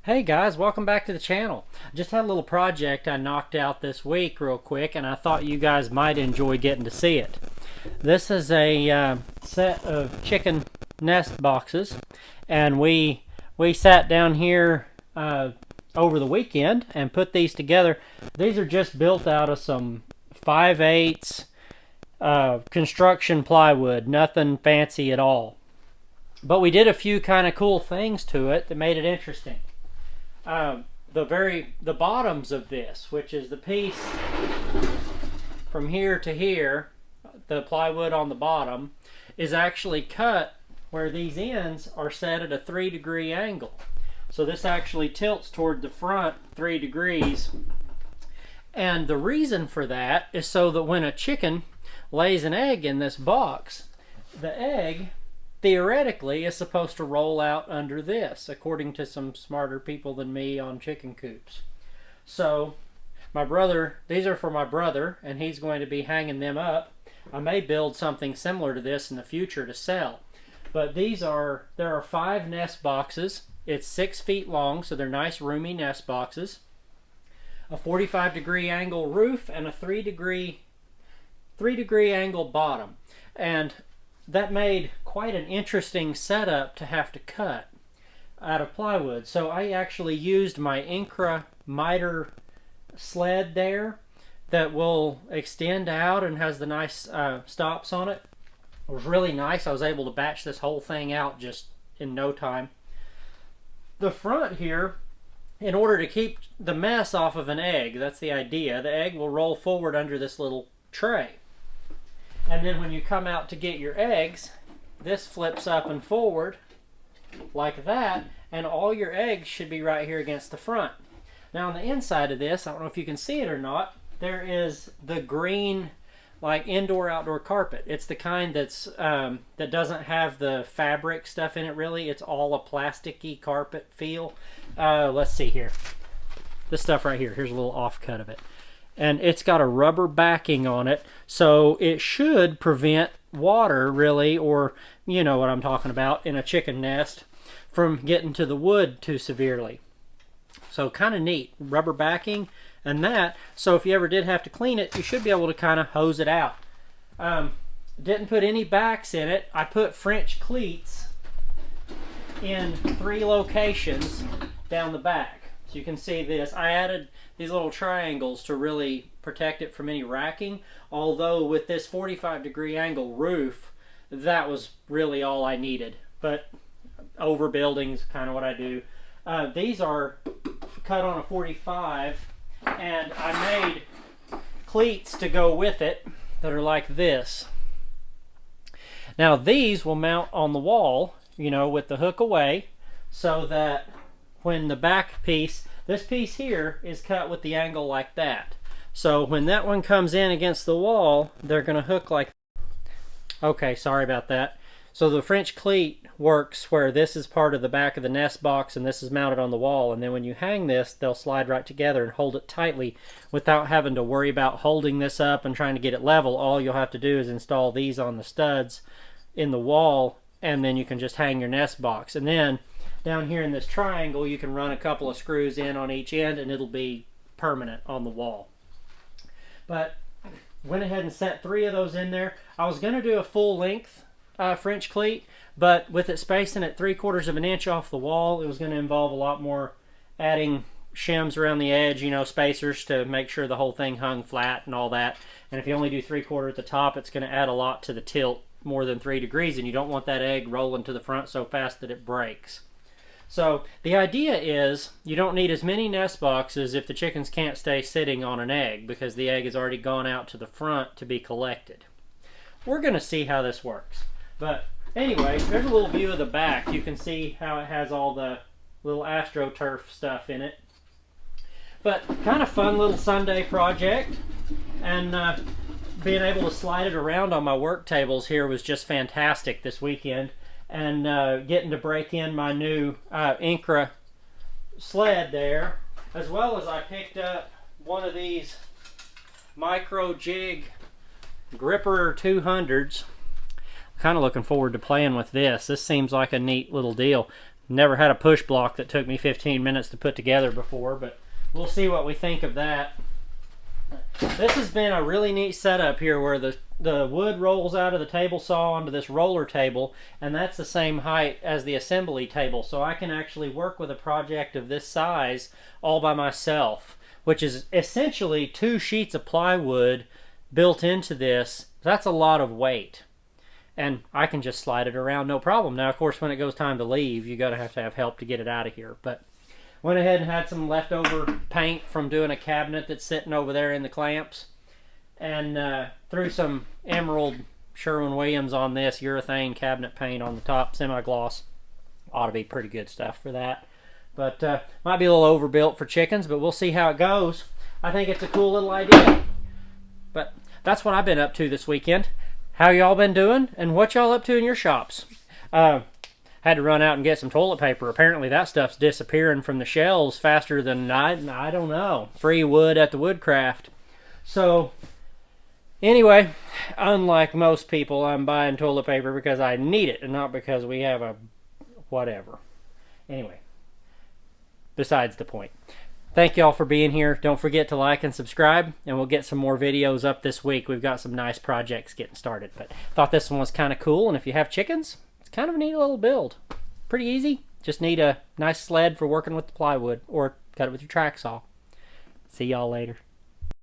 Hey guys, welcome back to the channel. Just had a little project I knocked out this week real quick, and I thought you guys might enjoy getting to see it. This is a set of chicken nest boxes, and we sat down here over the weekend and put these together. These are just built out of some 5/8 construction plywood, nothing fancy at all. But we did a few kind of cool things to it that made it interesting. The bottoms of this, which is the piece from here to here, the plywood on the bottom, is actually cut where these ends are set at a 3-degree angle. So this actually tilts toward the front 3 degrees. And the reason for that is so that when a chicken lays an egg in this box, the egg theoretically is supposed to roll out under this, according to some smarter people than me on chicken coops. So my brother, these are for my brother, and he's going to be hanging them up. I may build something similar to this in the future to sell. But there are 5 nest boxes. It's 6 feet long, so they're nice roomy nest boxes. A 45-degree angle roof and a 3-degree angle bottom. And that made quite an interesting setup to have to cut out of plywood. So I actually used my Incra miter sled there that will extend out and has the nice stops on it. It was really nice. I was able to batch this whole thing out just in no time. The front here, in order to keep the mess off of an egg, that's the idea, the egg will roll forward under this little tray. And then when you come out to get your eggs, this flips up and forward like that, and all your eggs should be right here against the front. Now on the inside of this, I don't know if you can see it or not, there is the green like indoor-outdoor carpet. It's the kind that doesn't have the fabric stuff in it really. It's all a plasticky carpet feel. Let's see here. This stuff right here. Here's a little offcut of it. And it's got a rubber backing on it, so it should prevent water really, or you know what I'm talking about, in a chicken nest from getting to the wood too severely. So kind of neat, rubber backing and that, so if you ever did have to clean it, you should be able to kind of hose it out. Didn't put any backs in it. I put French cleats in 3 locations down the back. So you can see this. I added these little triangles to really protect it from any racking. Although with this 45-degree angle roof, that was really all I needed. But overbuilding's kind of what I do. These are cut on a 45, and I made cleats to go with it that are like this. Now these will mount on the wall, you know, with the hook away, so that when the back piece, this piece here is cut with the angle like that. So when that one comes in against the wall, they're going to hook like, okay, sorry about that. So the French cleat works where this is part of the back of the nest box and this is mounted on the wall, and then when you hang this, they'll slide right together and hold it tightly without having to worry about holding this up and trying to get it level. All you'll have to do is install these on the studs in the wall, and then you can just hang your nest box. And then down here in this triangle, you can run a couple of screws in on each end and it'll be permanent on the wall. But went ahead and set 3 of those in there. I was going to do a full length French cleat, but with it spacing at 3/4 of an inch off the wall, it was going to involve a lot more adding shims around the edge, you know, spacers to make sure the whole thing hung flat and all that. And if you only do 3/4 at the top, it's going to add a lot to the tilt, more than 3 degrees, and you don't want that egg rolling to the front so fast that it breaks. So the idea is you don't need as many nest boxes if the chickens can't stay sitting on an egg, because the egg has already gone out to the front to be collected. We're going to see how this works. But anyway, there's a little view of the back. You can see how it has all the little AstroTurf stuff in it. But kind of fun little Sunday project. And being able to slide it around on my work tables here was just fantastic this weekend. And getting to break in my new Incra sled there, as well as I picked up one of these Micro Jig Gripper 200s. I'm kind of looking forward to playing with this. This seems like a neat little deal. Never had a push block that took me 15 minutes to put together before, but we'll see what we think of that. This has been a really neat setup here where the wood rolls out of the table saw onto this roller table, and that's the same height as the assembly table, so I can actually work with a project of this size all by myself, which is essentially 2 sheets of plywood built into this. That's a lot of weight, and I can just slide it around no problem. Now, of course, when it goes time to leave, you're going to have help to get it out of here, but went ahead and had some leftover paint from doing a cabinet that's sitting over there in the clamps, and threw some Emerald Sherwin-Williams on this urethane cabinet paint on the top, semi-gloss. Ought to be pretty good stuff for that. But might be a little overbuilt for chickens, but we'll see how it goes. I think it's a cool little idea. But that's what I've been up to this weekend. How y'all been doing, and what y'all up to in your shops? Had to run out and get some toilet paper. Apparently that stuff's disappearing from the shelves faster than I don't know. Free wood at the Woodcraft. So anyway, unlike most people, I'm buying toilet paper because I need it and not because we have a whatever. Anyway, besides the point. Thank y'all for being here. Don't forget to like and subscribe, and we'll get some more videos up this week. We've got some nice projects getting started, but thought this one was kind of cool, and if you have chickens, kind of a neat little build. Pretty easy. Just need a nice sled for working with the plywood, or cut it with your track saw. See y'all later.